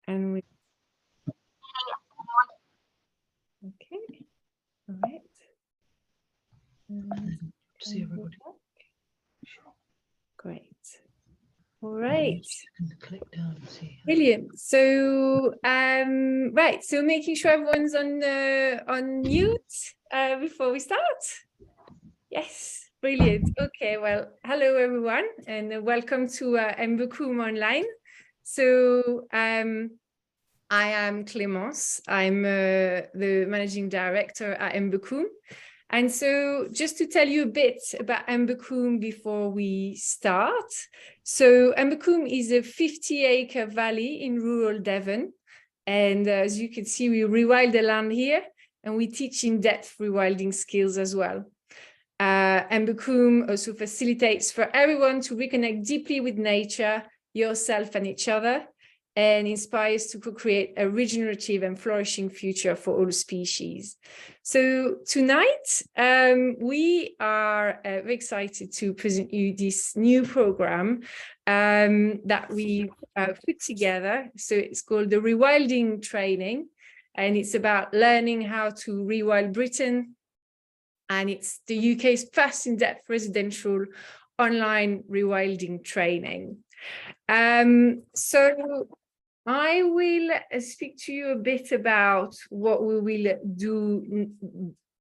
And we, okay, all right. See everybody. Great. All right. Click down and see. Brilliant. So, right. So making sure everyone's on mute before we start. Yes, brilliant. Okay, well, hello everyone, and welcome to Mbecum Online. So I am Clemence. I'm the managing director at Mbecum. And so just to tell you a bit about Mbecum before we start. So Mbecum is a 50-acre valley in rural Devon. And as you can see, we rewild the land here, and we teach in-depth rewilding skills as well. Mbecum also facilitates for everyone to reconnect deeply with nature, yourself and each other, and inspires to co-create a regenerative and flourishing future for all species. So tonight, we are very excited to present you this new program that we put together. So it's called the Rewilding Training, and it's about learning how to rewild Britain. And it's the UK's first in-depth residential online rewilding training. So I will speak to you a bit about what we will do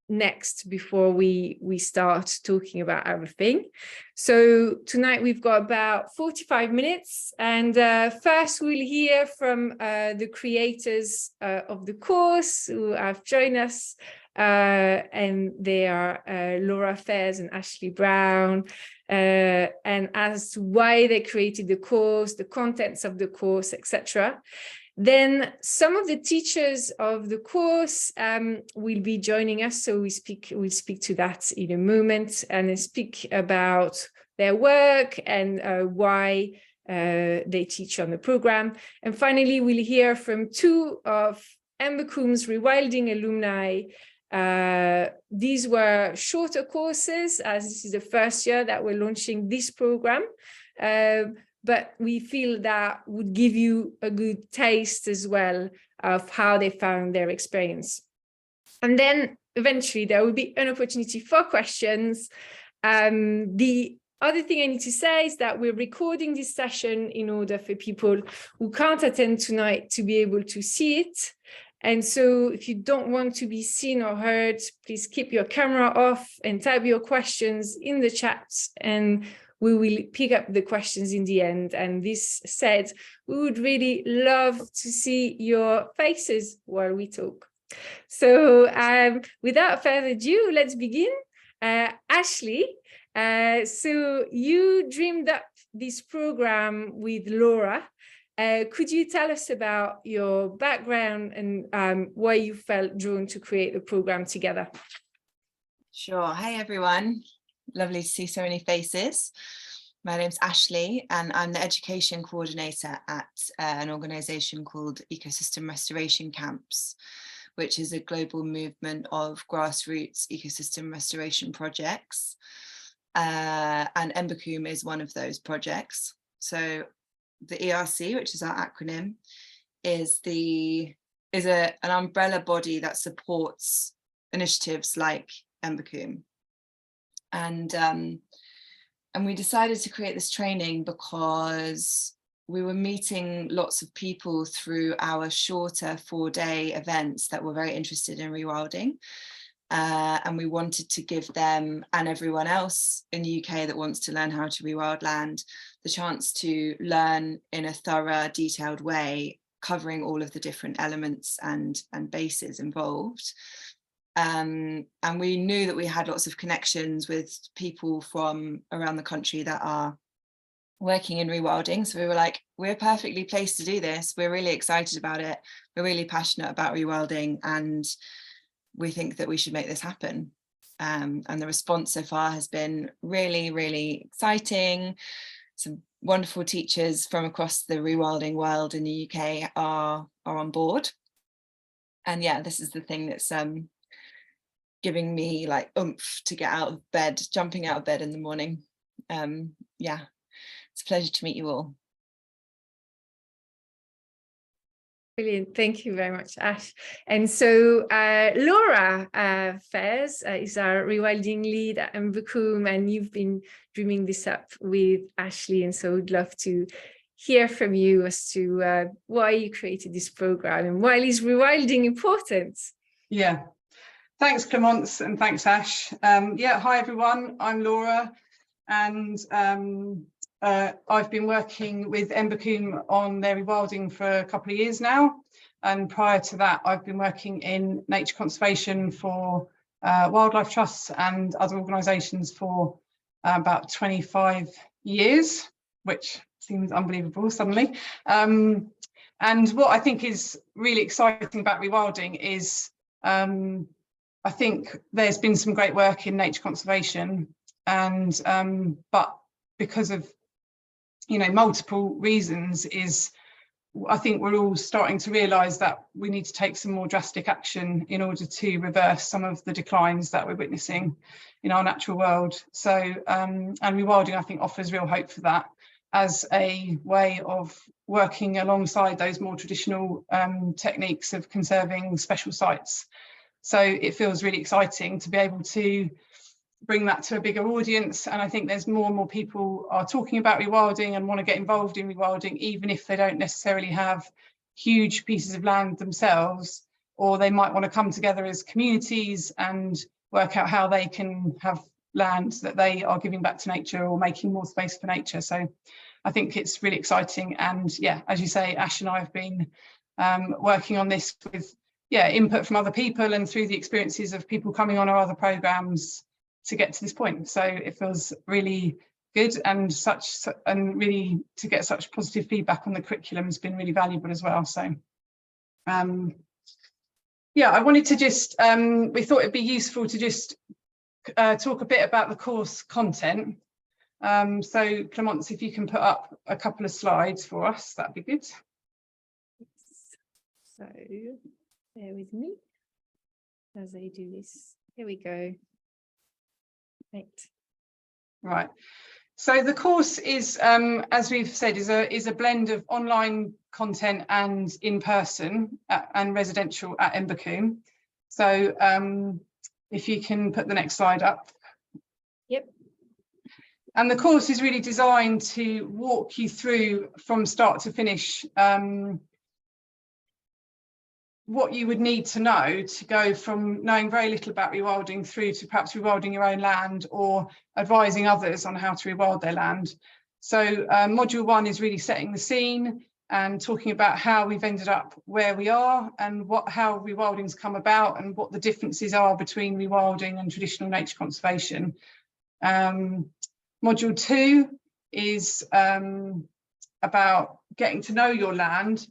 next before we start talking about everything. So tonight we've got about 45 minutes, and first we'll hear from the creators of the course who have joined us, and they are Laura Fairs and Ashleigh Brown, and as to why they created the course, the contents of the course, etc. Then some of the teachers of the course will be joining us, so we'll speak to that in a moment, and speak about their work and why they teach on the program. And finally, we'll hear from two of Mbecum's rewilding alumni. These were shorter courses, as this is the first year that we're launching this program. But we feel that would give you a good taste as well of how they found their experience. And then eventually there will be an opportunity for questions. The other thing I need to say is that we're recording this session in order for people who can't attend tonight to be able to see it. And so if you don't want to be seen or heard, please keep your camera off and type your questions in the chat, and we will pick up the questions in the end. And this said, we would really love to see your faces while we talk. So without further ado, let's begin. Ashleigh, so you dreamed up this program with Laura. Could you tell us about your background and why you felt drawn to create the program together? Sure. Hey, everyone. Lovely to see so many faces. My name's Ashleigh, and I'm the education coordinator at an organisation called Ecosystem Restoration Camps, which is a global movement of grassroots ecosystem restoration projects. And Mbecum is one of those projects. So the ERC, which is our acronym, is an umbrella body that supports initiatives like Mbecum. And we decided to create this training because we were meeting lots of people through our shorter 4-day events that were very interested in rewilding. And we wanted to give them and everyone else in the UK that wants to learn how to rewild land the chance to learn in a thorough, detailed way, covering all of the different elements and bases involved. And we knew that we had lots of connections with people from around the country that are working in rewilding. So we were like, we're perfectly placed to do this. We're really excited about it. We're really passionate about rewilding, and we think that we should make this happen. And the response so far has been really, really exciting. Some wonderful teachers from across the rewilding world in the UK are on board. And yeah, this is the thing that's giving me like oomph to get out of bed, jumping out of bed in the morning. Yeah, it's a pleasure to meet you all. Brilliant. Thank you very much, Ash. And so Laura Fairs is our rewilding lead at Invercombe, and you've been dreaming this up with Ashleigh, and so we'd love to hear from you as to why you created this program and why is rewilding important? Yeah, thanks Clemence and thanks Ash. Yeah, hi everyone, I'm Laura, and I've been working with Invercombe on their rewilding for a couple of years now, and prior to that I've been working in nature conservation for wildlife trusts and other organisations for about 25 years, which seems unbelievable suddenly. And what I think is really exciting about rewilding is I think there's been some great work in nature conservation, and but because of multiple reasons, I think we're all starting to realise that we need to take some more drastic action in order to reverse some of the declines that we're witnessing in our natural world. So and rewilding, I think, offers real hope for that as a way of working alongside those more traditional techniques of conserving special sites. So it feels really exciting to be able to bring that to a bigger audience, and I think there's more and more people are talking about rewilding and want to get involved in rewilding, even if they don't necessarily have huge pieces of land themselves, or they might want to come together as communities and work out how they can have land that they are giving back to nature or making more space for nature. So I think it's really exciting, and yeah, as you say, Ash and I have been working on this with input from other people and through the experiences of people coming on our other programs to get to this point. So it feels really good, and really to get such positive feedback on the curriculum has been really valuable as well. So yeah, I wanted to just we thought it'd be useful to just talk a bit about the course content. So Clemence, if you can put up a couple of slides for us, that'd be good. So bear with me as I do this. Here we go. Right. So the course is, as we've said, is a blend of online content and in person and residential at Invercombe. So if you can put the next slide up. Yep. And the course is really designed to walk you through from start to finish what you would need to know to go from knowing very little about rewilding through to perhaps rewilding your own land or advising others on how to rewild their land. So module 1 is really setting the scene and talking about how we've ended up where we are and how rewilding's come about and what the differences are between rewilding and traditional nature conservation. Module 2 is about getting to know your land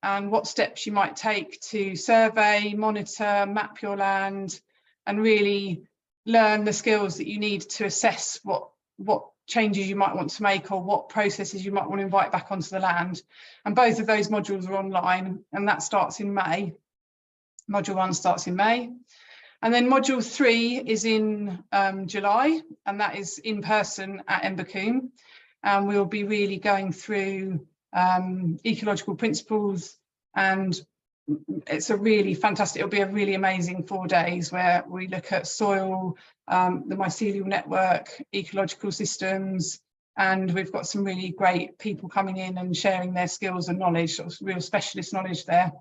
and what steps you might take to survey, monitor, map your land, and really learn the skills that you need to assess what changes you might want to make or what processes you might want to invite back onto the land. And both of those modules are online, and that starts in May. Module 1 starts in May. And then module 3 is in July, and that is in person at Invercombe. And we'll be really going through ecological principles, and it's a really fantastic, it'll be a really amazing 4 days where we look at soil, the mycelial network, ecological systems, and we've got some really great people coming in and sharing their skills and knowledge, sort of real specialist knowledge there.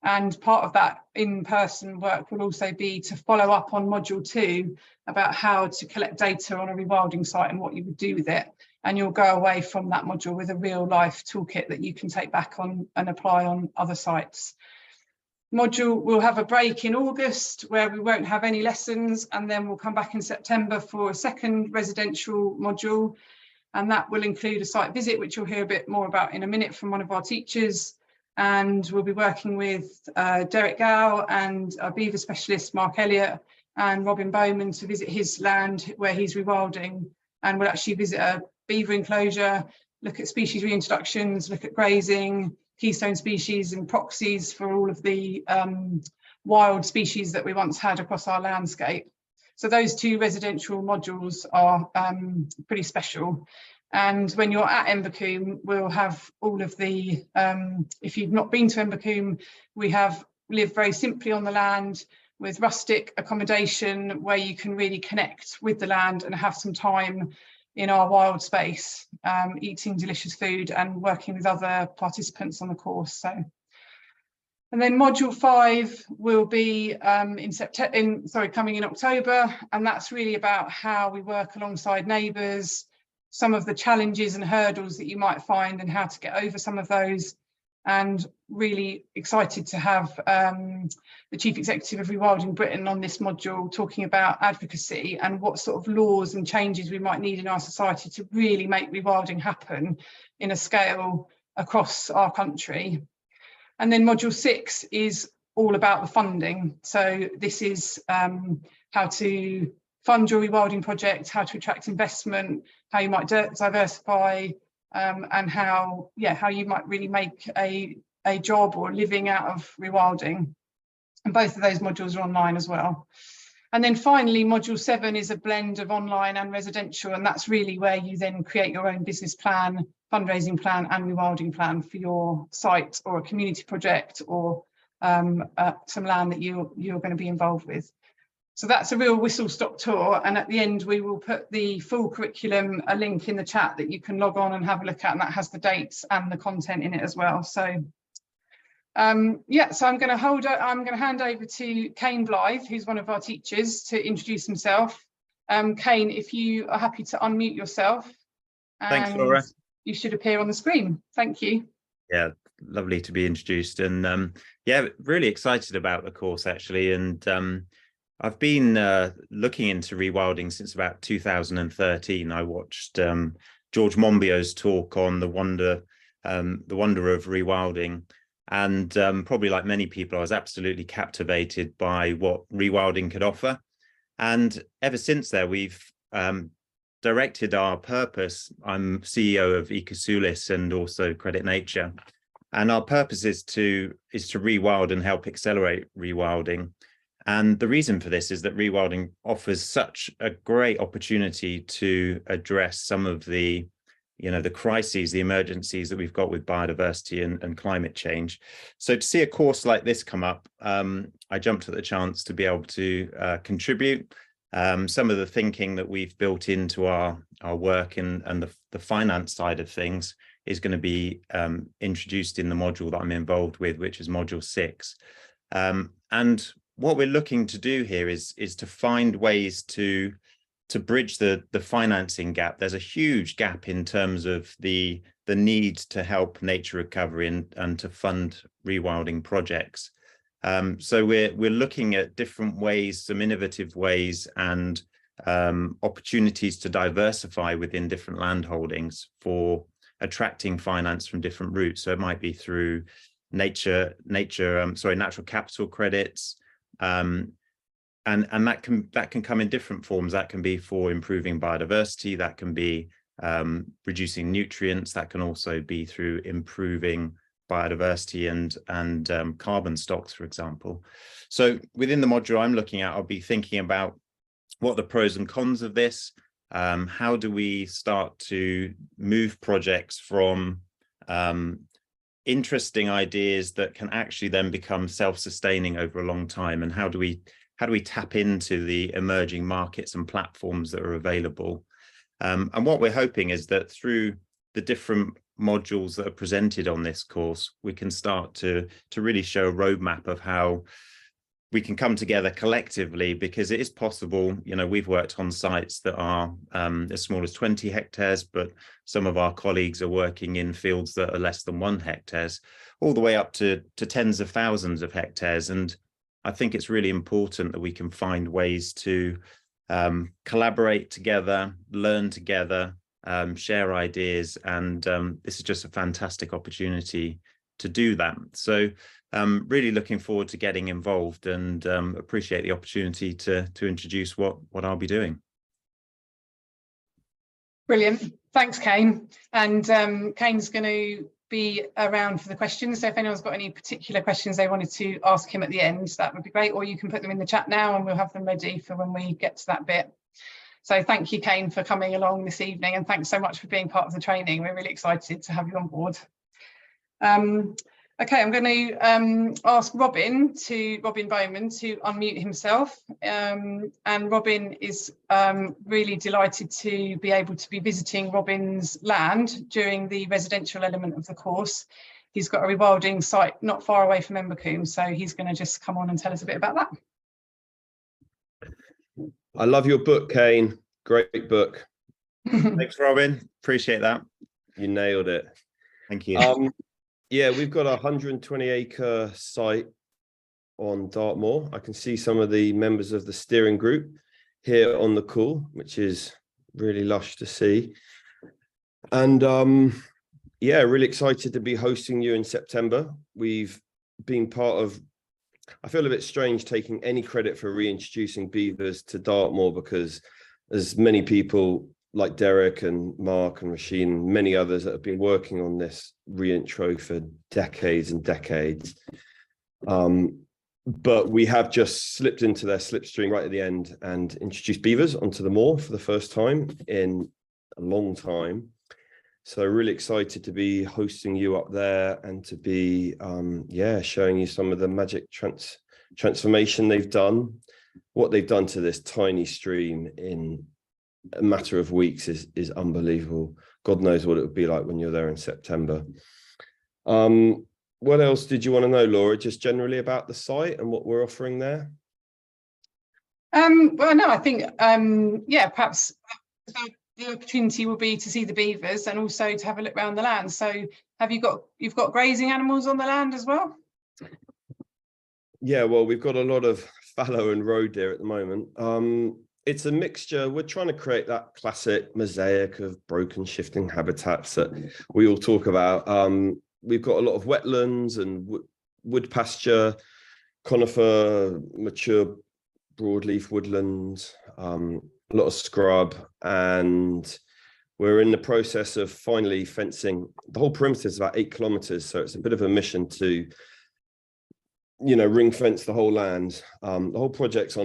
And part of that in-person work will also be to follow up on module 2 about how to collect data on a rewilding site and what you would do with it. And you'll go away from that module with a real life toolkit that you can take back on and apply on other sites. We'll have a break in August where we won't have any lessons, and then we'll come back in September for a second residential module, and that will include a site visit, which you'll hear a bit more about in a minute from one of our teachers. And we'll be working with Derek Gow and our beaver specialist Mark Elliott and Robin Bowman to visit his land where he's rewilding, and we'll actually visit a beaver enclosure, look at species reintroductions, look at grazing, keystone species and proxies for all of the wild species that we once had across our landscape. So those 2 residential modules are pretty special. And when you're at Embercombe, we'll have all of the, if you've not been to Embercombe, we live very simply on the land with rustic accommodation where you can really connect with the land and have some time in our wild space, eating delicious food and working with other participants on the course. So, and then module 5 will be coming in October, and that's really about how we work alongside neighbours, some of the challenges and hurdles that you might find and how to get over some of those. And really excited to have the Chief Executive of Rewilding Britain on this module talking about advocacy and what sort of laws and changes we might need in our society to really make rewilding happen in a scale across our country. And then module 6 is all about the funding. So this is how to fund your rewilding project, how to attract investment, how you might diversify, and how you might really make a job or living out of rewilding. And both of those modules are online as well. And then finally, module 7 is a blend of online and residential, and that's really where you then create your own business plan, fundraising plan and rewilding plan for your site or a community project or some land that you're going to be involved with. So that's a real whistle-stop tour, and at the end we will put the full curriculum, a link in the chat that you can log on and have a look at, and that has the dates and the content in it as well. So so I'm going to hand over to Cain Blythe, who's one of our teachers, to introduce himself. Cain, if you are happy to unmute yourself. Thanks, Laura. You should appear on the screen. Thank you. Yeah, lovely to be introduced, and yeah, really excited about the course actually. And I've been looking into rewilding since about 2013. I watched George Monbiot's talk on the wonder of rewilding, and probably like many people, I was absolutely captivated by what rewilding could offer. And ever since there, we've directed our purpose. I'm CEO of Ecosoulis and also Credit Nature, and our purpose is to rewild and help accelerate rewilding. And the reason for this is that rewilding offers such a great opportunity to address some of the crises, the emergencies that we've got with biodiversity and climate change. So to see a course like this come up, I jumped at the chance to be able to contribute. Some of the thinking that we've built into our work and the finance side of things is going to be introduced in the module that I'm involved with, which is module 6. And what we're looking to do here is to find ways to bridge the financing gap. There's a huge gap in terms of the need to help nature recovery and to fund rewilding projects. So we're looking at different ways, some innovative ways and opportunities to diversify within different land holdings for attracting finance from different routes. So it might be through natural capital credits, and that can come in different forms. That can be for improving biodiversity, that can be reducing nutrients, that can also be through improving biodiversity and carbon stocks, for example. So within the module I'm looking at, I'll be thinking about what are the pros and cons of this. How do we start to move projects from interesting ideas that can actually then become self-sustaining over a long time, and how do we tap into the emerging markets and platforms that are available? And what we're hoping is that through the different modules that are presented on this course, we can start to really show a roadmap of how we can come together collectively, because it is possible. We've worked on sites that are as small as 20 hectares, but some of our colleagues are working in fields that are less than 1 hectare, all the way up to tens of thousands of hectares. And I think it's really important that we can find ways to collaborate together, learn together, share ideas, and this is just a fantastic opportunity to do that. So really looking forward to getting involved, and appreciate the opportunity to introduce what I'll be doing. Brilliant. Thanks, Cain. And Cain's going to be around for the questions. So if anyone's got any particular questions they wanted to ask him at the end, that would be great. Or you can put them in the chat now and we'll have them ready for when we get to that bit. So thank you, Cain, for coming along this evening, and thanks so much for being part of the training. We're really excited to have you on board. Okay, I'm going to ask Robin Bowman to unmute himself. And Robin is really delighted to be able to be visiting Robin's land during the residential element of the course. He's got a rewilding site not far away from Embercombe, so he's going to just come on and tell us a bit about that. I love your book, Cain. Great book. Thanks, Robin. Appreciate that. You nailed it. Thank you. Yeah, we've got a 120-acre site on Dartmoor. I can see some of the members of the steering group here on the call, which is really lush to see. And yeah, really excited to be hosting you in September. We've been part of, I feel a bit strange taking any credit for reintroducing beavers to Dartmoor, because there's many people like Derek and Mark and Rasheen and many others that have been working on this reintro for decades and decades. But we have just slipped into their slipstream right at the end and introduced beavers onto the moor for the first time in a long time. So really excited to be hosting you up there and to be, yeah, showing you some of the magic transformation they've done. What they've done to this tiny stream in a matter of weeks is unbelievable. God knows what it would be like when you're there in September. What else did you want to know, Laura? Just generally about the site and what we're offering there? Well, no, I think, yeah, perhaps the opportunity will be to see the beavers and also to have a look around the land. So you've got grazing animals on the land as well? Yeah, well, we've got a lot of fallow and roe deer at the moment. It's a mixture. We're trying to create that classic mosaic of broken shifting habitats that we all talk about. We've got a lot of wetlands and wood pasture, conifer, mature broadleaf woodlands, a lot of scrub, and we're in the process of finally fencing. The whole perimeter is about 8 kilometers, so it's a bit of a mission to, you know, ring fence the whole land. The whole project's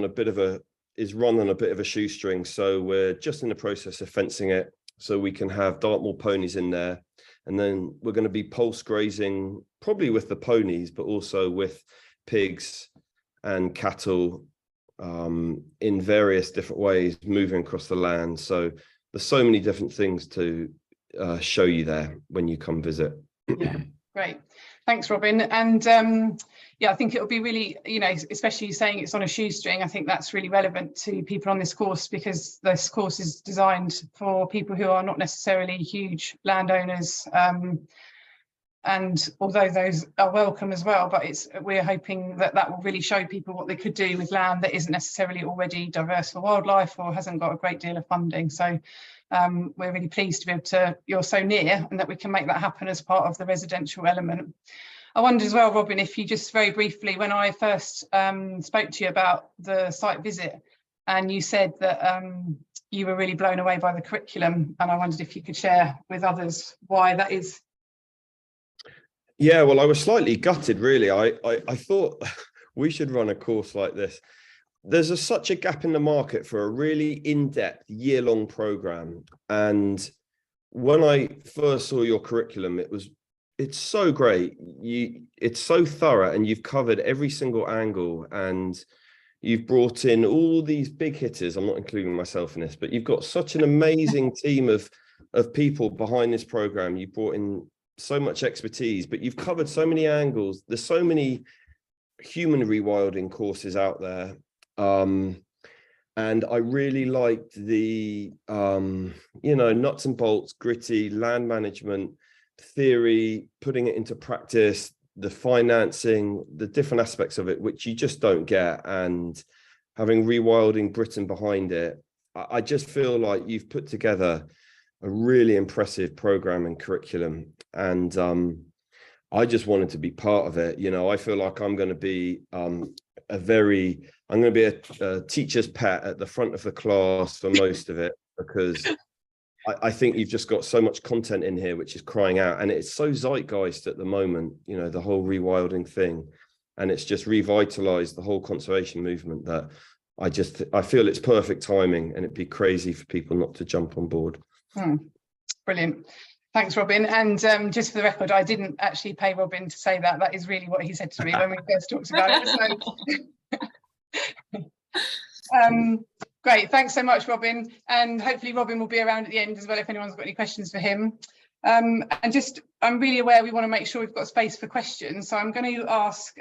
is run on a bit of a shoestring, so we're just in the process of fencing it so we can have Dartmoor ponies in there, and then we're going to be pulse grazing probably with the ponies, but also with pigs and cattle in various different ways moving across the land. So there's so many different things to show you there when you come visit. Yeah, great. Thanks, Robin. And yeah, I think it'll be really, you know, especially saying it's on a shoestring, I think that's really relevant to people on this course, because this course is designed for people who are not necessarily huge landowners. And although those are welcome as well, but we're hoping that will really show people what they could do with land that isn't necessarily already diverse for wildlife or hasn't got a great deal of funding. So we're really pleased to be able to, you're so near, and that we can make that happen as part of the residential element. I wondered as well, Robin, if you just very briefly, when I first spoke to you about the site visit, and you said that you were really blown away by the curriculum, and I wondered if you could share with others why that is. Yeah, well, I was slightly gutted, really. I thought we should run a course like this. There's such a gap in the market for a really in-depth year-long program. And when I first saw your curriculum, it's so great. It's so thorough, and you've covered every single angle, and you've brought in all these big hitters. I'm not including myself in this, but you've got such an amazing team of people behind this program. You brought in so much expertise, but you've covered so many angles. There's so many human rewilding courses out there. And I really liked the, you know, nuts and bolts, gritty land management theory, putting it into practice, the financing, the different aspects of it, which you just don't get. And having Rewilding Britain behind it, I just feel like you've put together a really impressive program and curriculum. And I just wanted to be part of it. You know, I feel like I'm going to be a teacher's pet at the front of the class for most of it, because I think you've just got so much content in here which is crying out, and it's so zeitgeist at the moment, you know, the whole rewilding thing, and it's just revitalized the whole conservation movement that I feel it's perfect timing, and it'd be crazy for people not to jump on board. Brilliant. Thanks, Robin. And just for the record, I didn't actually pay Robin to say that. That is really what he said to me when we first talked about it. So. Great. Thanks so much, Robin. And hopefully Robin will be around at the end as well if anyone's got any questions for him. And I'm really aware we want to make sure we've got space for questions. So I'm going to ask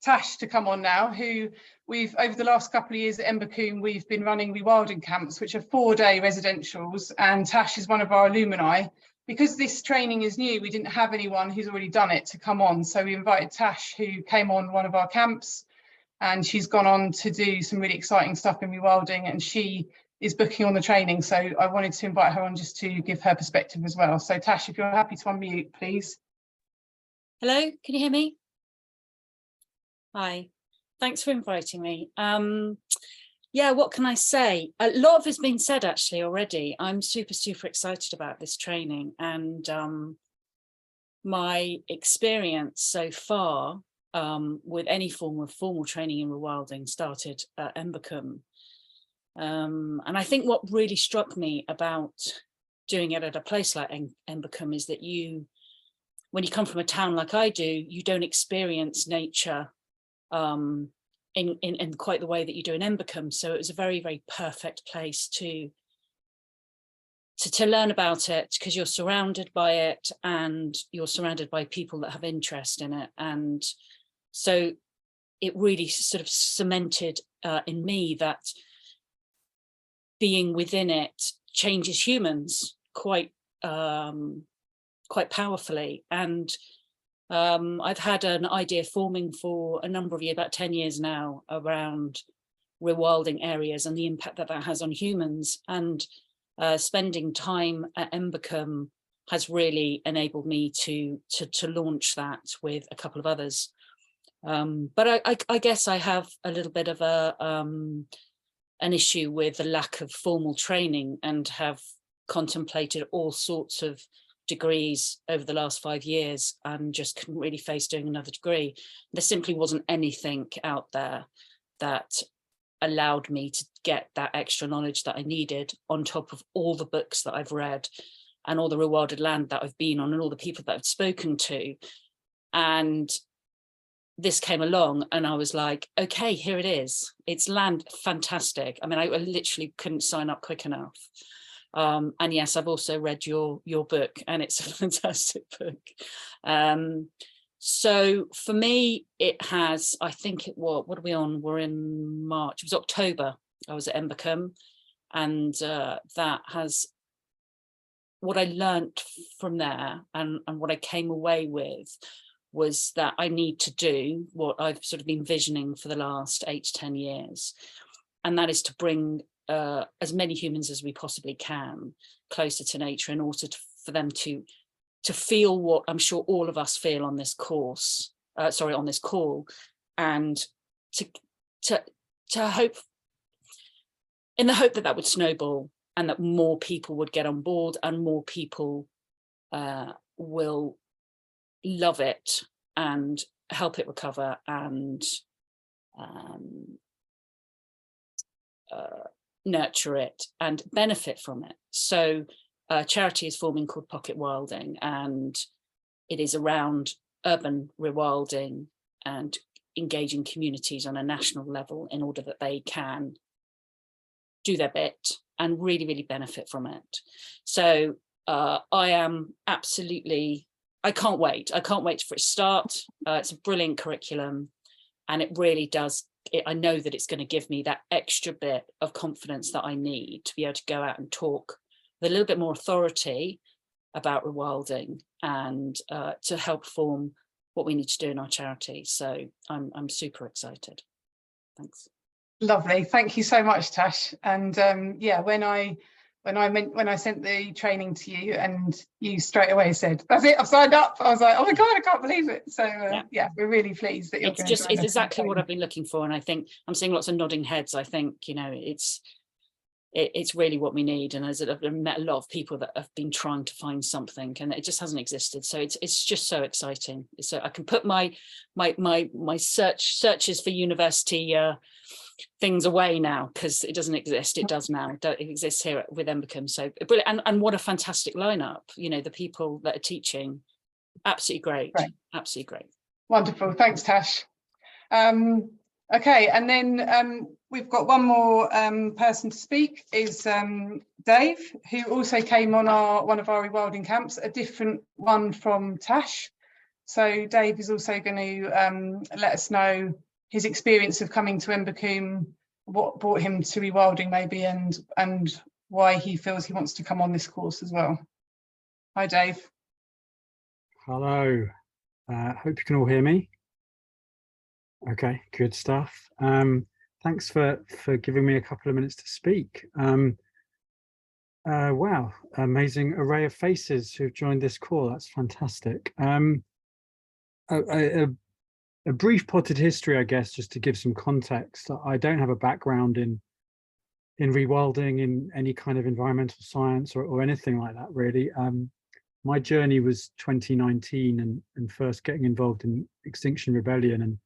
Tash to come on now, who we've, over the last couple of years at Embercombe, we've been running rewilding camps, which are 4-day residentials. And Tash is one of our alumni. Because this training is new, we didn't have anyone who's already done it to come on. So we invited Tash, who came on one of our camps, and she's gone on to do some really exciting stuff in rewilding, and she is booking on the training. So I wanted to invite her on just to give her perspective as well. So Tash, if you're happy to unmute, please. Hello, can you hear me? Hi, thanks for inviting me. Yeah, what can I say? A lot of has been said actually already. I'm super excited about this training, and my experience so far with any form of formal training in rewilding started at Embercombe. And I think what really struck me about doing it at a place like Embercombe is that when you come from a town like I do, you don't experience nature in quite the way that you do in Embercombe. So it was a very perfect place to learn about it, because you're surrounded by it and you're surrounded by people that have interest in it. And so it really sort of cemented in me that being within it changes humans quite powerfully. And I've had an idea forming for a number of years, about 10 years now, around rewilding areas and the impact that has on humans. And spending time at Embercombe has really enabled me to launch that with a couple of others. But I guess I have a little bit of an issue with the lack of formal training, and have contemplated all sorts of degrees over the last 5 years and just couldn't really face doing another degree. There simply wasn't anything out there that allowed me to get that extra knowledge that I needed, on top of all the books that I've read and all the rewilded land that I've been on and all the people that I've spoken to. And this came along and I was like, okay, here it is. It's land, fantastic. I mean, I literally couldn't sign up quick enough. And yes, I've also read your book, and it's a fantastic book. So for me, it has, I think what are we on? We're in March. It was October. I was at Embercombe, and that has, what I learnt from there and what I came away with was that I need to do what I've sort of been visioning for the last 8 to 10 years. And that is to bring as many humans as we possibly can closer to nature, in order for them to feel what I'm sure all of us feel on this course, on this call, and to hope, in the hope that would snowball and that more people would get on board and more people will love it and help it recover and nurture it and benefit from it. So a charity is forming called Pocket Wilding, and it is around urban rewilding and engaging communities on a national level in order that they can do their bit and really benefit from it. So I am absolutely, I can't wait for it to start. It's a brilliant curriculum, and it really does, I know that it's going to give me that extra bit of confidence that I need to be able to go out and talk with a little bit more authority about rewilding and to help form what we need to do in our charity. So I'm super excited. Thanks. Lovely, thank you so much, Tash. And yeah, when I sent the training to you and you straight away said, that's it, I've signed up, I was like, oh my God, I can't believe it. So yeah, we're really pleased that you're going to join us. It's exactly what I've been looking for, and I think I'm seeing lots of nodding heads. I think, you know, it's really what we need. And I've met a lot of people that have been trying to find something and it just hasn't existed. So it's just so exciting. So I can put my searches for university things away now because it doesn't exist. It does now. It exists here with Embercombe. So brilliant. And what a fantastic lineup. You know, the people that are teaching, absolutely great. Right. Absolutely great. Wonderful. Thanks, Tash. Okay, and then we've got one more person to speak, is Dave, who also came on one of our rewilding camps, a different one from Tash. So Dave is also going to let us know his experience of coming to Embercombe, what brought him to rewilding maybe, and why he feels he wants to come on this course as well. Hi, Dave. Hello. Hope you can all hear me. Okay, good stuff. Thanks for giving me a couple of minutes to speak. Wow, amazing array of faces who've joined this call. That's fantastic. A brief potted history, I guess, just to give some context. I don't have a background in rewilding, in any kind of environmental science or anything like that, really. My journey was 2019 and first getting involved in Extinction Rebellion and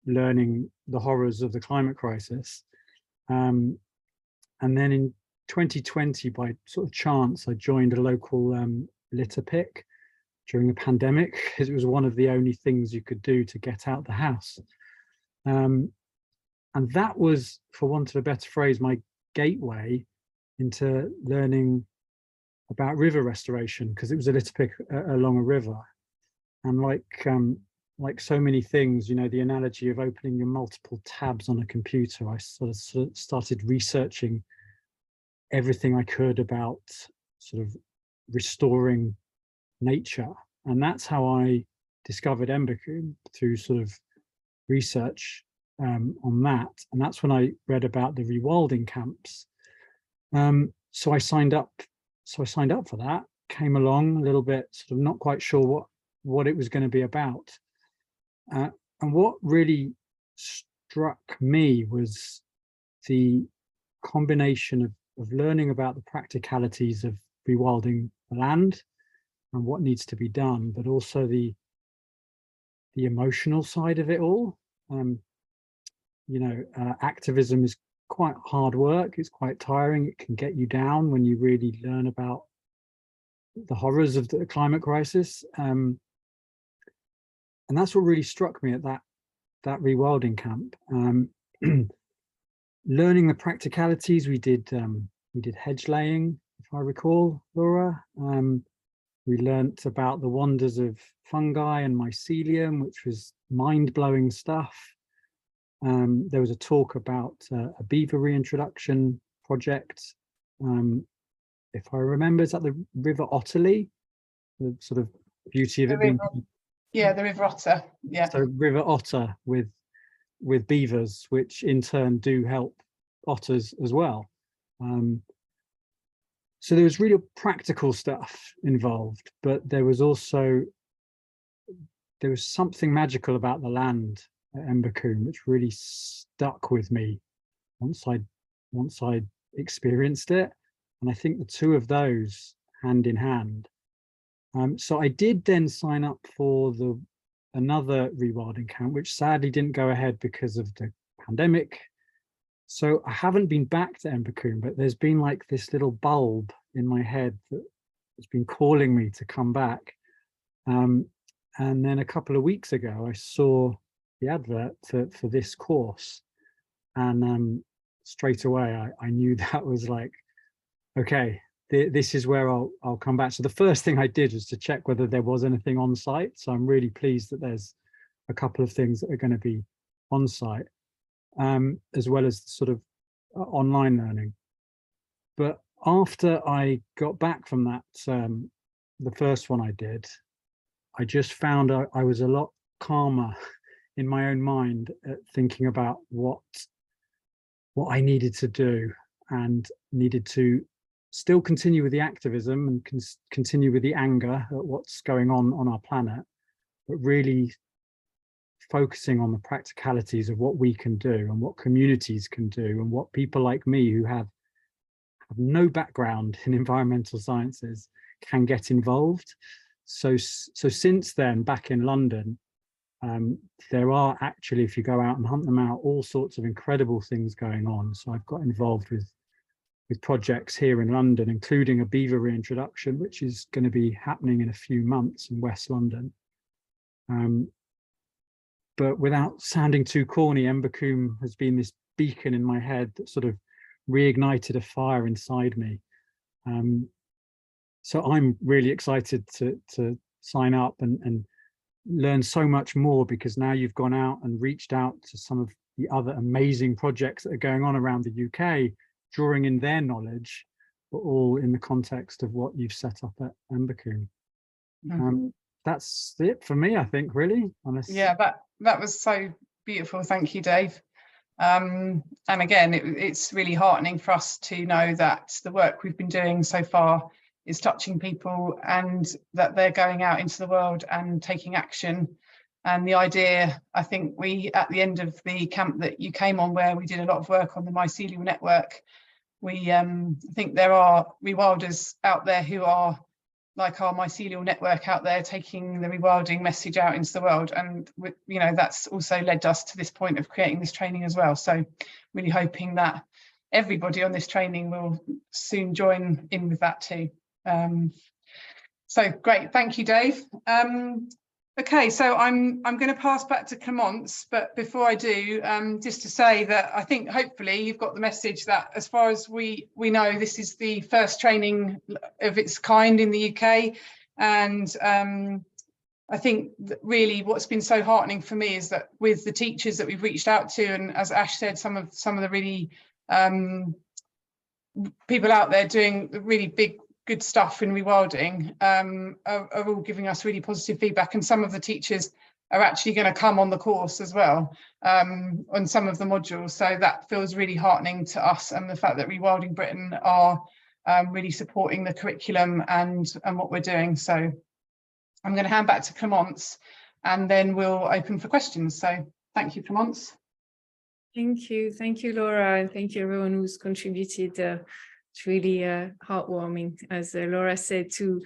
learning the horrors of the climate crisis. And then in 2020, by sort of chance, I joined a local litter pick during the pandemic, because it was one of the only things you could do to get out the house. And that was, for want of a better phrase, my gateway into learning about river restoration, because it was a litter pick along a river. And like so many things, you know, the analogy of opening your multiple tabs on a computer, I sort of started researching everything I could about sort of restoring nature. And that's how I discovered Embercombe, through sort of research on that. And that's when I read about the rewilding camps. So I signed up for that, came along a little bit, sort of not quite sure what it was going to be about. And what really struck me was the combination of learning about the practicalities of rewilding the land and what needs to be done, but also the emotional side of it all. You know, activism is quite hard work. It's quite tiring. It can get you down when you really learn about the horrors of the climate crisis. And that's what really struck me at that rewilding camp. Learning the practicalities, we did hedge laying, if I recall, Laura. We learnt about the wonders of fungi and mycelium, which was mind-blowing stuff. There was a talk about a beaver reintroduction project. If I remember, is that the River Otterley? The sort of beauty of it being... Yeah, the River Otter. Yeah. So River Otter with beavers, which in turn do help otters as well. So there was really practical stuff involved, but there was something magical about the land at Embercombe, which really stuck with me once I experienced it. And I think the two of those hand in hand. So I did then sign up for another rewilding camp, which sadly didn't go ahead because of the pandemic. So I haven't been back to Embercombe, but there's been like this little bulb in my head that has been calling me to come back. And then a couple of weeks ago, I saw the advert for this course, and straight away I knew that was like, okay, this is where I'll come back. So the first thing I did was to check whether there was anything on site. So I'm really pleased that there's a couple of things that are going to be on site, as well as sort of online learning. But after I got back from that, the first one I did, I just found I was a lot calmer in my own mind at thinking about what I needed to do, and needed to still continue with the activism and continue with the anger at what's going on our planet, but really focusing on the practicalities of what we can do and what communities can do, and what people like me who have no background in environmental sciences can get involved. So since then, back in London, There are actually, if you go out and hunt them out, all sorts of incredible things going on. So I've got involved with projects here in London, including a beaver reintroduction, which is going to be happening in a few months in West London. But without sounding too corny, Embercombe has been this beacon in my head that sort of reignited a fire inside me. So I'm really excited to sign up and learn so much more, because now you've gone out and reached out to some of the other amazing projects that are going on around the UK, drawing in their knowledge, but all in the context of what you've set up at Embercombe. That's it for me, I think, really. Yeah, that was so beautiful. Thank you, Dave. And again, it's really heartening for us to know that the work we've been doing so far is touching people, and that they're going out into the world and taking action. And the idea, I think at the end of the camp that you came on, where we did a lot of work on the mycelial network, I think there are rewilders out there who are like our mycelial network out there, taking the rewilding message out into the world. And that's also led us to this point of creating this training as well. So really hoping that everybody on this training will soon join in with that too. So great, thank you, Dave. Okay, so I'm going to pass back to Clemence, but before I do, just to say that I think hopefully you've got the message that, as far as we know, this is the first training of its kind in the UK. And I think that really what's been so heartening for me is that with the teachers that we've reached out to, and as Ash said, some of the really people out there doing really good stuff in rewilding are all giving us really positive feedback, and some of the teachers are actually going to come on the course as well on some of the modules. So that feels really heartening to us, and the fact that Rewilding Britain are really supporting the curriculum and what we're doing. So I'm going to hand back to Clemence, and then we'll open for questions. So thank you, Clemence. Thank you, Laura, and thank you everyone who's contributed. It's really heartwarming, as Laura said, to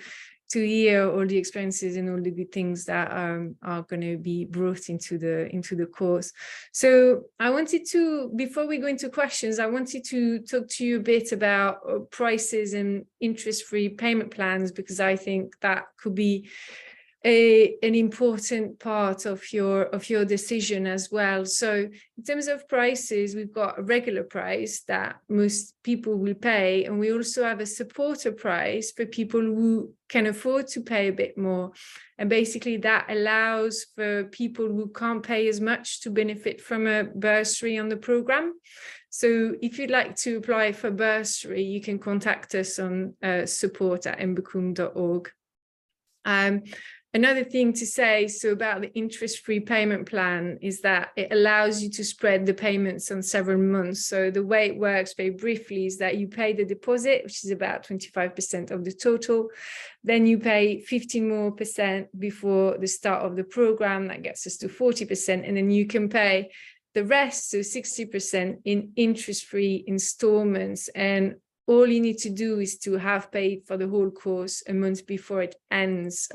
hear all the experiences and all the good things that are going to be brought into the course. So I wanted to, before we go into questions, I wanted to talk to you a bit about prices and interest-free payment plans, because I think that could be an important part of your decision as well. So in terms of prices, we've got a regular price that most people will pay, and we also have a supporter price for people who can afford to pay a bit more. And basically that allows for people who can't pay as much to benefit from a bursary on the program. So if you'd like to apply for bursary, you can contact us on support@embercombe.org. Another thing to say about the interest-free payment plan is that it allows you to spread the payments on several months. So the way it works, very briefly, is that you pay the deposit, which is about 25% of the total. Then you pay 15% more before the start of the program. That gets us to 40%. And then you can pay the rest, so 60%, in interest-free installments. And all you need to do is to have paid for the whole course a month before it ends.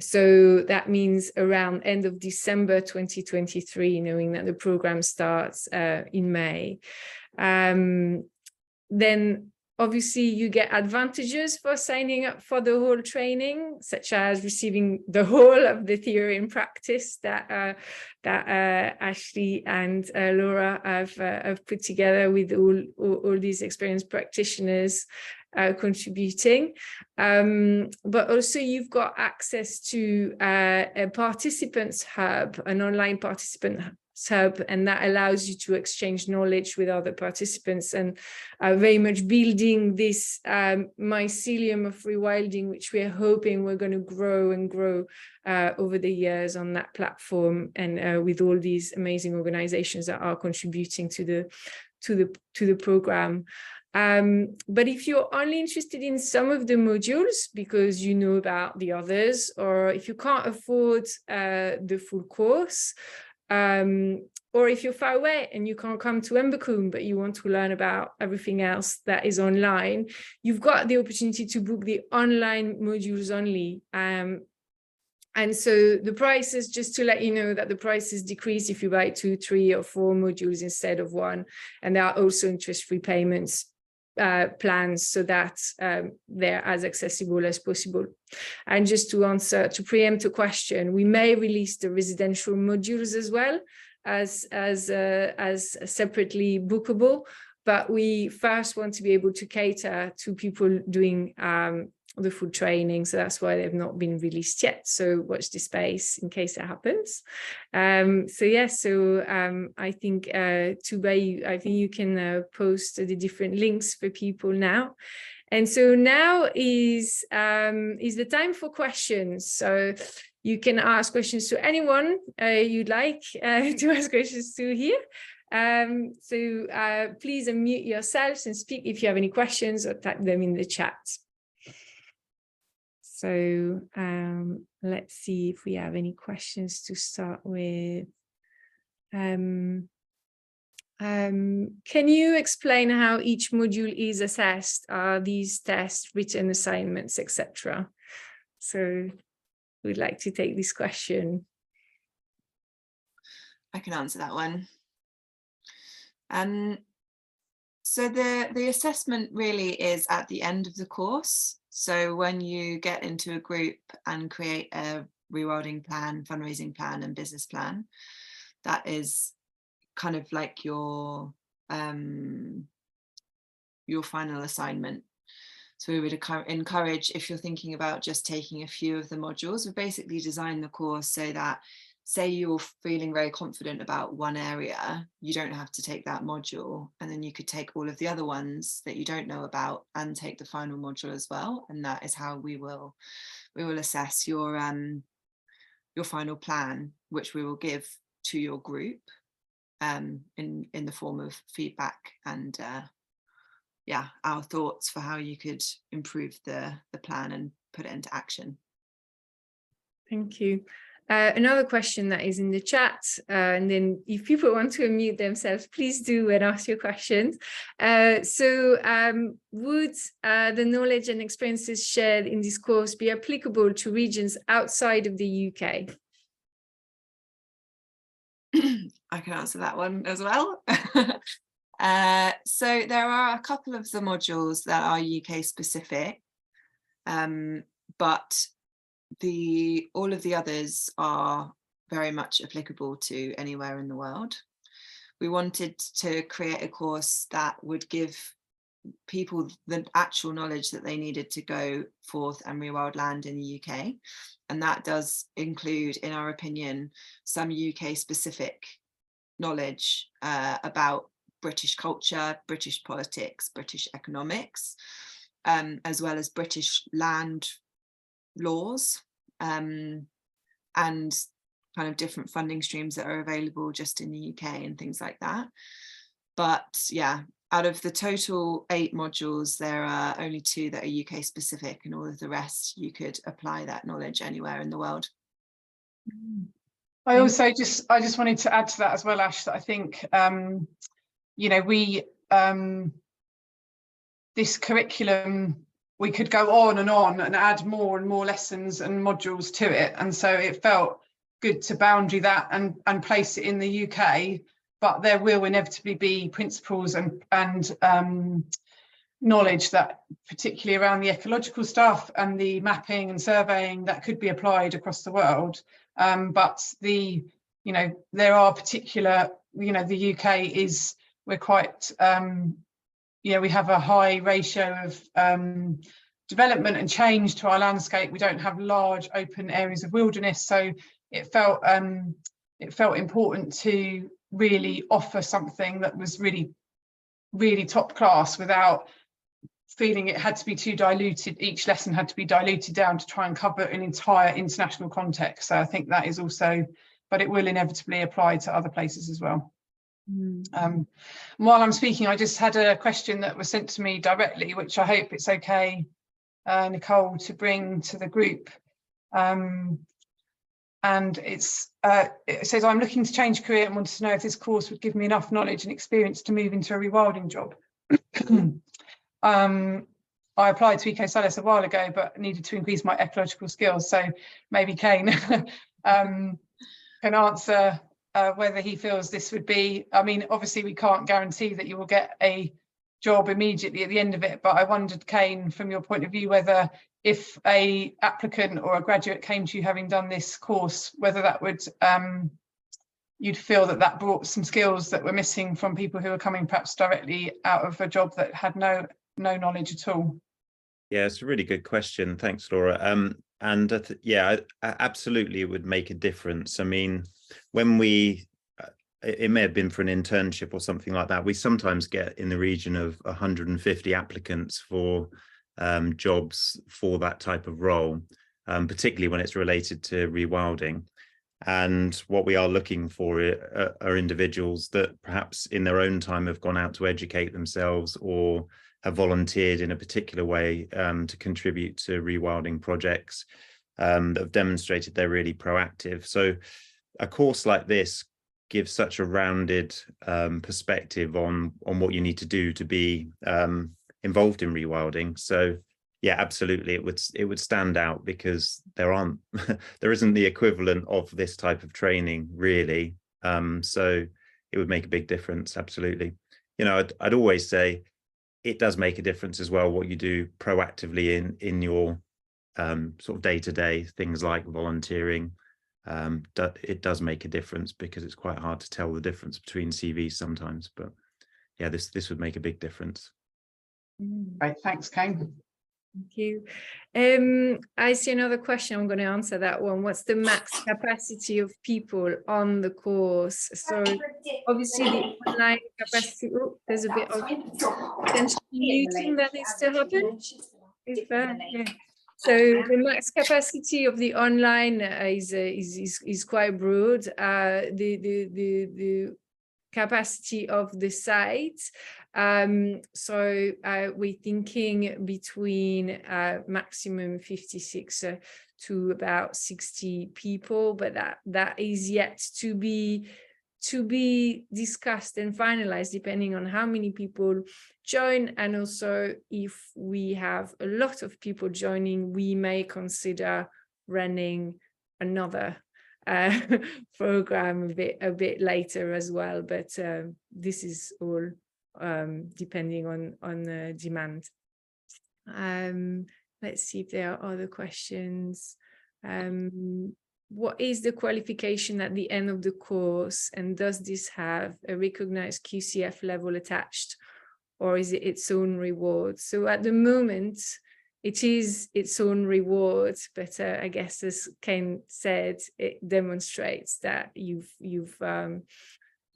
So that means around end of December 2023, knowing that the program starts in May. Then obviously you get advantages for signing up for the whole training, such as receiving the whole of the theory and practice that Ashleigh and Laura have put together with all these experienced practitioners contributing. But also you've got access to a participants hub, an online participant hub, and that allows you to exchange knowledge with other participants, and very much building this mycelium of rewilding, which we're hoping we're going to grow and grow over the years on that platform, and with all these amazing organizations that are contributing to the program. But if you're only interested in some of the modules because you know about the others, or if you can't afford the full course, or if you're far away and you can't come to Embercombe, but you want to learn about everything else that is online, you've got the opportunity to book the online modules only. And so the prices, just to let you know that the prices decrease if you buy 2, 3 or 4 modules instead of 1. And there are also interest-free payments plans so that they're as accessible as possible. And just to preempt a question, we may release the residential modules as well as separately bookable, but we first want to be able to cater to people doing the full training, so that's why they've not been released yet. So watch this space in case it happens. So yeah, I think Tuba, I think you can post the different links for people now. And so now is the time for questions. So you can ask questions to anyone you'd like to ask questions to here. Please unmute yourselves and speak if you have any questions, or type them in the chat. So let's see if we have any questions to start with. Can you explain how each module is assessed? Are these tests, written assignments, etc.? So we'd like to take this question. I can answer that one. So the assessment really is at the end of the course. So when you get into a group and create a rewilding plan, fundraising plan and business plan, that is kind of like your final assignment. So we would encourage, if you're thinking about just taking a few of the modules, we basically design the course so that, say you're feeling very confident about one area, you don't have to take that module, and then you could take all of the other ones that you don't know about and take the final module as well. And that is how we will assess your final plan, which we will give to your group in the form of feedback and our thoughts for how you could improve the plan and put it into action. Thank you. Another question that is in the chat, and then if people want to unmute themselves, please do and ask your questions. Would the knowledge and experiences shared in this course be applicable to regions outside of the UK? I can answer that one as well. So there are a couple of the modules that are UK specific, but all of the others are very much applicable to anywhere in the world. We wanted to create a course that would give people the actual knowledge that they needed to go forth and rewild land in the UK. And that does include, in our opinion, some UK specific knowledge about British culture, British politics, British economics, as well as British land laws, and kind of different funding streams that are available just in the UK and things like that. But yeah, out of the total 8 modules, there are only 2 that are UK specific, and all of the rest you could apply that knowledge anywhere in the world. I just wanted to add to that as well, Ash, that I think this curriculum, we could go on and add more and more lessons and modules to it, and so it felt good to boundary that and place it in the UK. But there will inevitably be principles and knowledge that, particularly around the ecological stuff and the mapping and surveying, that could be applied across the world. But there are particular, the UK is, we're quite, we have a high ratio of development and change to our landscape. We don't have large open areas of wilderness, so it felt important to really offer something that was really, really top class without feeling it had to be too diluted. Each lesson had to be diluted down to try and cover an entire international context. So I think that is also, but it will inevitably apply to other places as well. While I'm speaking, I just had a question that was sent to me directly, which I hope it's okay, Nicole, to bring to the group. And it says, I'm looking to change career and wanted to know if this course would give me enough knowledge and experience to move into a rewilding job. I applied to EcoSalis a while ago, but needed to increase my ecological skills. So maybe Cain can answer whether he feels this would be, I mean, obviously we can't guarantee that you will get a job immediately at the end of it, but I wondered, Cain, from your point of view, whether if a applicant or a graduate came to you having done this course, whether that would, you'd feel that that brought some skills that were missing from people who are coming perhaps directly out of a job that had no knowledge at all. Yeah, it's a really good question. Thanks, Laura. Yeah, absolutely, it would make a difference. I mean, when we, it may have been for an internship or something like that, we sometimes get in the region of 150 applicants for jobs for that type of role, particularly when it's related to rewilding. And what we are looking for are individuals that perhaps in their own time have gone out to educate themselves or have volunteered in a particular way to contribute to rewilding projects, that have demonstrated they're really proactive. So a course like this gives such a rounded perspective on what you need to do to be involved in rewilding. So yeah, absolutely, it would stand out, because there isn't the equivalent of this type of training really. So it would make a big difference. Absolutely. You know, I'd always say it does make a difference as well what you do proactively in your sort of day-to-day things like volunteering. It does make a difference, because it's quite hard to tell the difference between CVs sometimes. But yeah, this would make a big difference. Right, thanks, Cain. Thank you. I see another question. I'm going to answer that one. What's the max capacity of people on the course? So obviously the online capacity, oh, there's a bit of potential muting that needs to happen. Yeah. So the max capacity of the online is quite broad. The capacity of the site. So we're thinking between maximum 56 to about 60 people, but that is yet to be discussed and finalized, depending on how many people join. And also, if we have a lot of people joining, we may consider running another program a bit later as well. But this is all depending on the demand. Let's see if there are other questions. What is the qualification at the end of the course, and does this have a recognized QCF level attached, or is it its own reward? So at the moment, it is its own reward, but I guess, as Cain said, it demonstrates that you've done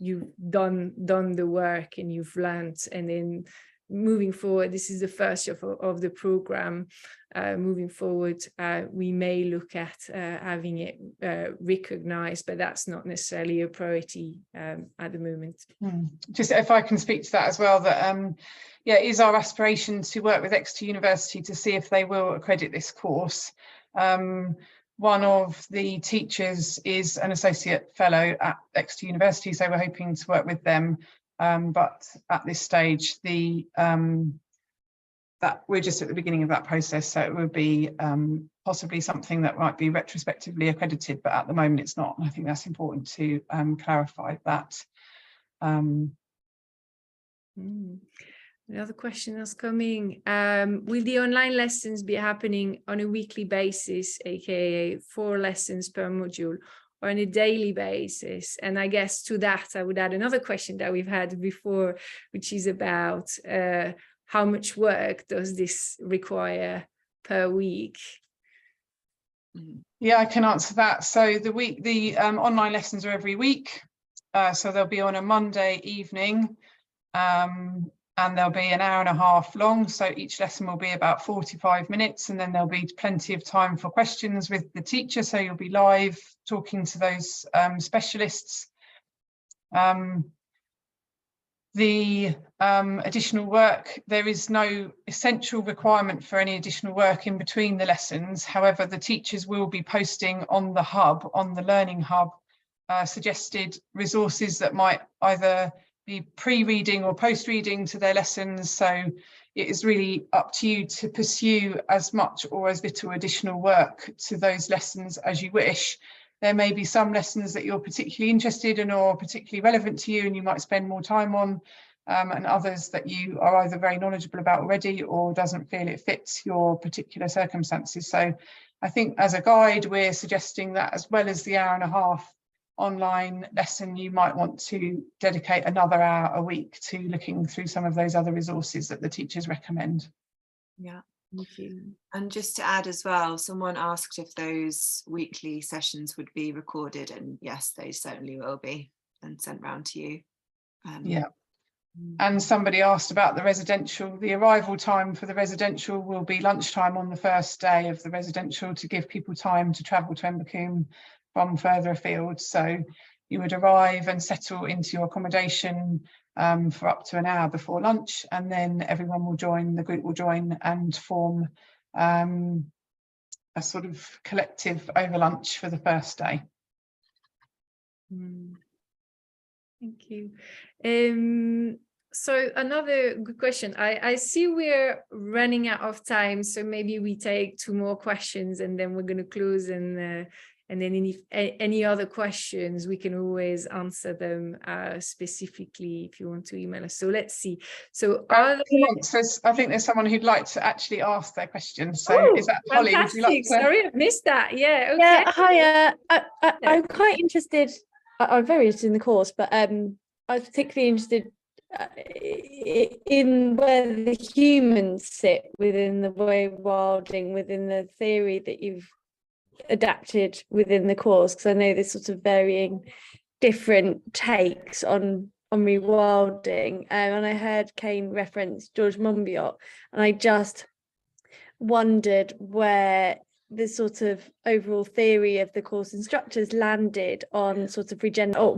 the work and you've learned. And then moving forward, this is the first year of the program. Moving forward, we may look at having it recognized, but that's not necessarily a priority at the moment. Just if I can speak to that as well, that yeah, it is our aspiration to work with Exeter University to see if they will accredit this course. One of the teachers is an associate fellow at Exeter University, so we're hoping to work with them. But at this stage, that we're just at the beginning of that process, so it would be possibly something that might be retrospectively accredited, but at the moment it's not. I think that's important to clarify that. Another question that's coming. Will the online lessons be happening on a weekly basis, aka 4 lessons per module, or on a daily basis? And I guess to that, I would add another question that we've had before, which is about how much work does this require per week? Yeah, I can answer that. So the online lessons are every week. So they'll be on a Monday evening, and they'll be an hour and a half long. So each lesson will be about 45 minutes, and then there'll be plenty of time for questions with the teacher. So you'll be live talking to those specialists. The additional work, there is no essential requirement for any additional work in between the lessons. However, the teachers will be posting on the hub, on the Learning Hub, suggested resources that might either be pre-reading or post-reading to their lessons. So it is really up to you to pursue as much or as little additional work to those lessons as you wish. There may be some lessons that you're particularly interested in or particularly relevant to you and you might spend more time on, and others that you are either very knowledgeable about already or doesn't feel it fits your particular circumstances. So I think as a guide, we're suggesting that as well as the hour-and-a-half online lesson, you might want to dedicate another hour a week to looking through some of those other resources that the teachers recommend. Yeah. Thank you. And just to add as well, someone asked if those weekly sessions would be recorded, and yes, they certainly will be, and sent round to you. Yeah. And somebody asked about the residential. The arrival time for the residential will be lunchtime on the first day of the residential to give people time to travel to Embercombe from further afield. So you would arrive and settle into your accommodation for up to an hour before lunch, and then everyone will join, the group will join and form a sort of collective over lunch for the first day. Thank you. So another good question. I see we're running out of time, so maybe we take 2 more questions and then we're going to close, and then any other questions, we can always answer them specifically if you want to email us. So let's see. So I think there's someone who'd like to actually ask their question. So is that Holly? Would you like to... Sorry, I missed that. Yeah. Okay. Yeah. Hi. I'm quite interested. I'm very interested in the course, but I was particularly interested in where the humans sit within the rewilding, within the theory that you've adapted within the course, because I know there's sort of varying different takes on rewilding, and I heard Cain reference George Monbiot, and I just wondered where the sort of overall theory of the course instructors landed on sort of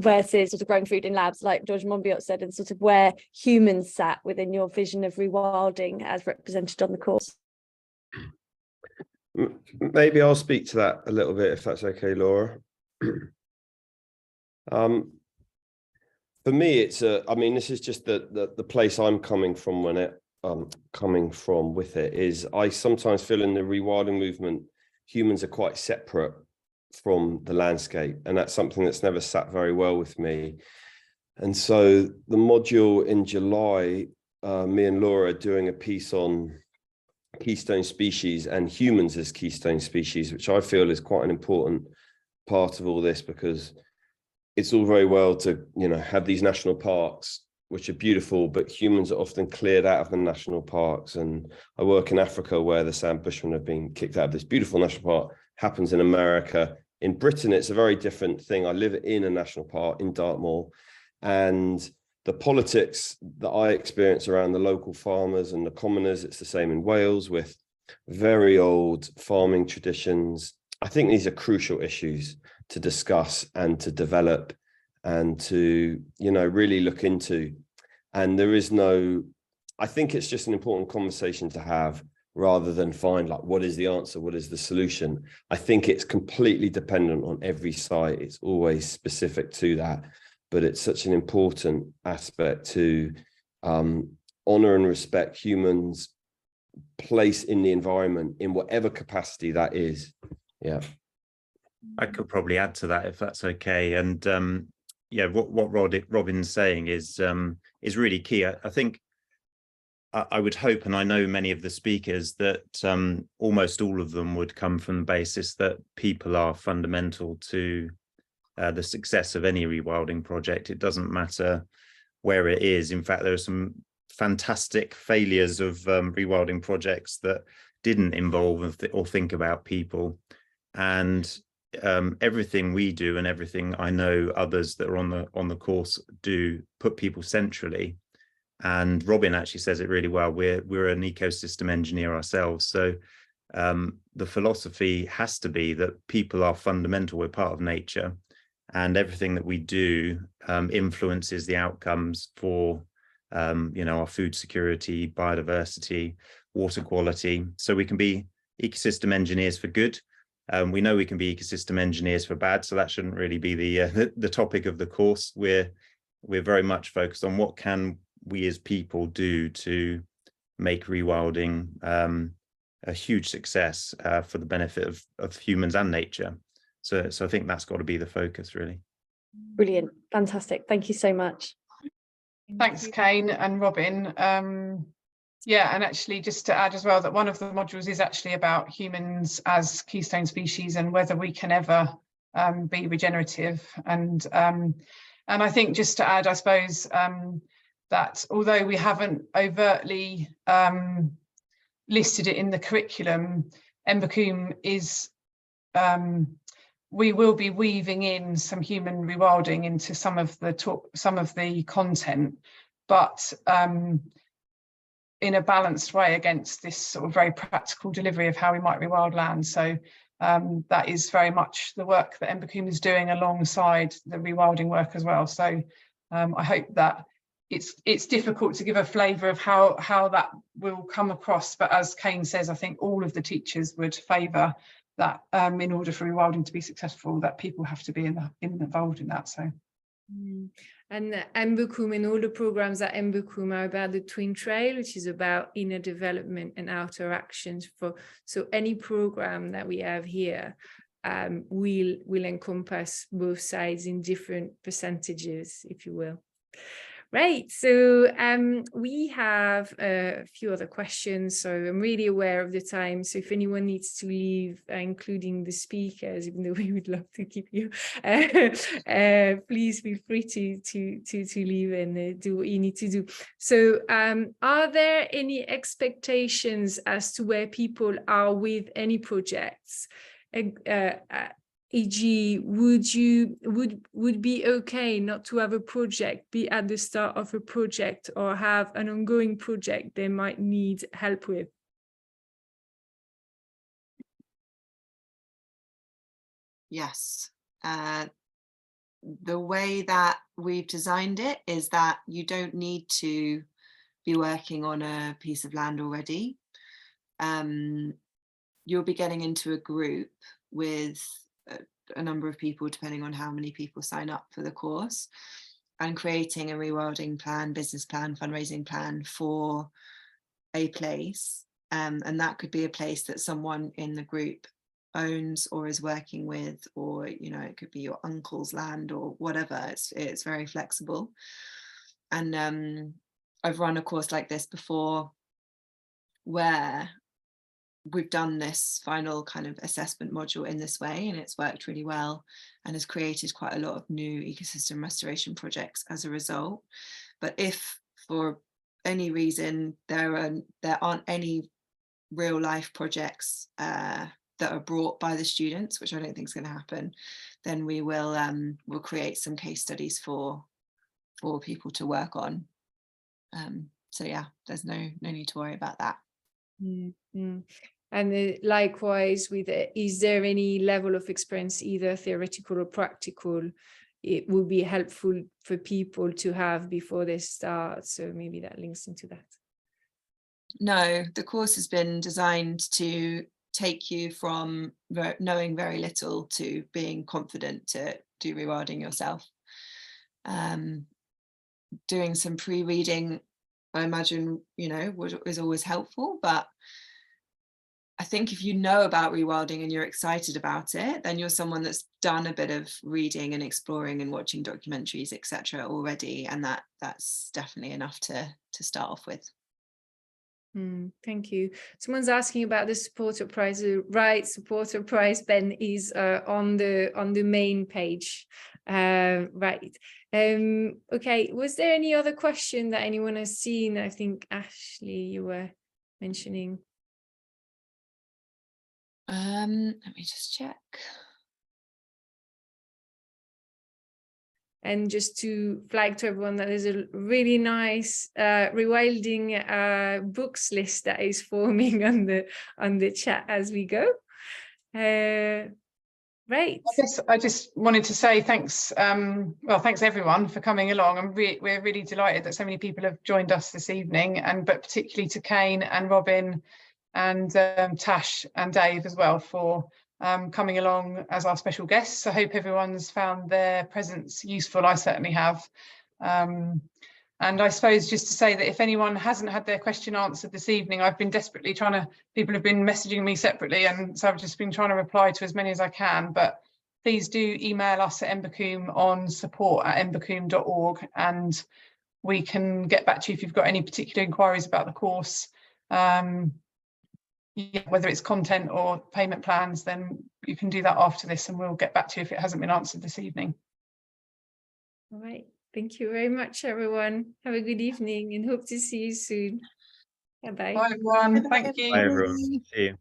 versus sort of growing food in labs, like George Monbiot said, and sort of where humans sat within your vision of rewilding as represented on the course. Maybe I'll speak to that a little bit, if that's okay, Laura. For me, it's I mean, this is just the place I'm coming from when it with it is I sometimes feel in the rewilding movement, humans are quite separate from the landscape, and that's something that's never sat very well with me. And so the module in July, me and Laura are doing a piece on keystone species and humans as keystone species, which I feel is quite an important part of all this, because it's all very well to, you know, have these national parks which are beautiful, but humans are often cleared out of the national parks. And I work in Africa, where the Sam Bushmen have been kicked out of this beautiful national park. Happens in America. In Britain, it's a very different thing. I live in a national park in Dartmoor, and the politics that I experience around the local farmers and the commoners, it's the same in Wales, with very old farming traditions. I think these are crucial issues to discuss and to develop and to, you know, really look into. And there is no, I think it's just an important conversation to have, rather than find like, what is the answer? What is the solution? I think it's completely dependent on every site. It's always specific to that, but it's such an important aspect to honor and respect humans' place in the environment in whatever capacity that is. Yeah. I could probably add to that, if that's okay. And yeah, what Robin's saying is really key. I think I would hope, and I know many of the speakers, that almost all of them would come from the basis that people are fundamental to the success of any rewilding project. It doesn't matter where it is. In fact, there are some fantastic failures of rewilding projects that didn't involve or think about people. And everything we do and everything I know others that are on the course do put people centrally. And Robin actually says it really well. We're an ecosystem engineer ourselves, so the philosophy has to be that people are fundamental. We're part of nature, and everything that we do influences the outcomes for you know, our food security, biodiversity, water quality. So we can be ecosystem engineers for good. We know we can be ecosystem engineers for bad, so that shouldn't really be the topic of the course. We're very much focused on what can we as people do to make rewilding a huge success for the benefit of humans and nature. So I think that's got to be the focus, really. Brilliant, fantastic. Thank you so much. Thanks, Cain and Robin. Yeah, and actually just to add as well that one of the modules is actually about humans as keystone species and whether we can ever be regenerative. And I think just to add, I suppose, that although we haven't overtly listed it in the curriculum, Embocombe is, we will be weaving in some human rewilding into some of the content, but in a balanced way against this sort of very practical delivery of how we might rewild land. So that is very much the work that Embocombe is doing alongside the rewilding work as well. So I hope that it's difficult to give a flavour of how that will come across, but as Cain says, I think all of the teachers would favour that in order for rewilding to be successful, that people have to be involved in that. So. And Embocombe and all the programs at Embocombe are about the twin trail, which is about inner development and outer actions. So any program that we have here will encompass both sides in different percentages, if you will. Right, so we have a few other questions, so I'm really aware of the time, so if anyone needs to leave, including the speakers, even though we would love to keep you, please feel free to leave and do what you need to do. So are there any expectations as to where people are with any projects? E.g., would be okay not to have a project, be at the start of a project, or have an ongoing project they might need help with? Yes. The way that we've designed it is that you don't need to be working on a piece of land already. You'll be getting into a group with a number of people, depending on how many people sign up for the course, and creating a rewilding plan, business plan, fundraising plan for a place. And that could be a place that someone in the group owns or is working with, or, you know, it could be your uncle's land or whatever. It's very flexible. And I've run a course like this before where we've done this final kind of assessment module in this way, and it's worked really well and has created quite a lot of new ecosystem restoration projects as a result. But if for any reason there aren't any real life projects that are brought by the students, which I don't think is going to happen, then we will we'll create some case studies for people to work on. So yeah, there's no need to worry about that. Mm-hmm. And likewise, with is there any level of experience, either theoretical or practical, it would be helpful for people to have before they start? So maybe that links into that. No, the course has been designed to take you from knowing very little to being confident to do rewilding yourself. Doing some pre-reading, I imagine, you know, is always helpful, but I think if you know about rewilding and you're excited about it, then you're someone that's done a bit of reading and exploring and watching documentaries, etc. already, and that's definitely enough to start off with. Thank you. Someone's asking about the supporter prize. Right, supporter prize, Ben, is on the main page. Right. Okay. Was there any other question that anyone has seen? I think Ashleigh, you were mentioning. Let me just check. And just to flag to everyone that there's a really nice rewilding books list that is forming on the chat as we go. Right. I just wanted to say thanks. Well, thanks everyone for coming along. We're really delighted that so many people have joined us this evening, but particularly to Cain and Robin and Tash and Dave as well for coming along as our special guests. I hope everyone's found their presence useful. I certainly have. And I suppose just to say that if anyone hasn't had their question answered this evening, I've been desperately trying to, people have been messaging me separately, and so I've just been trying to reply to as many as I can. But please do email us at Embacombe on support@embacombe.org, and we can get back to you if you've got any particular inquiries about the course. Yeah, whether it's content or payment plans, then you can do that after this, and we'll get back to you if it hasn't been answered this evening. All right. Thank you very much, everyone. Have a good evening and hope to see you soon. Bye-bye. Bye, everyone. Thank you. Bye, everyone. See you.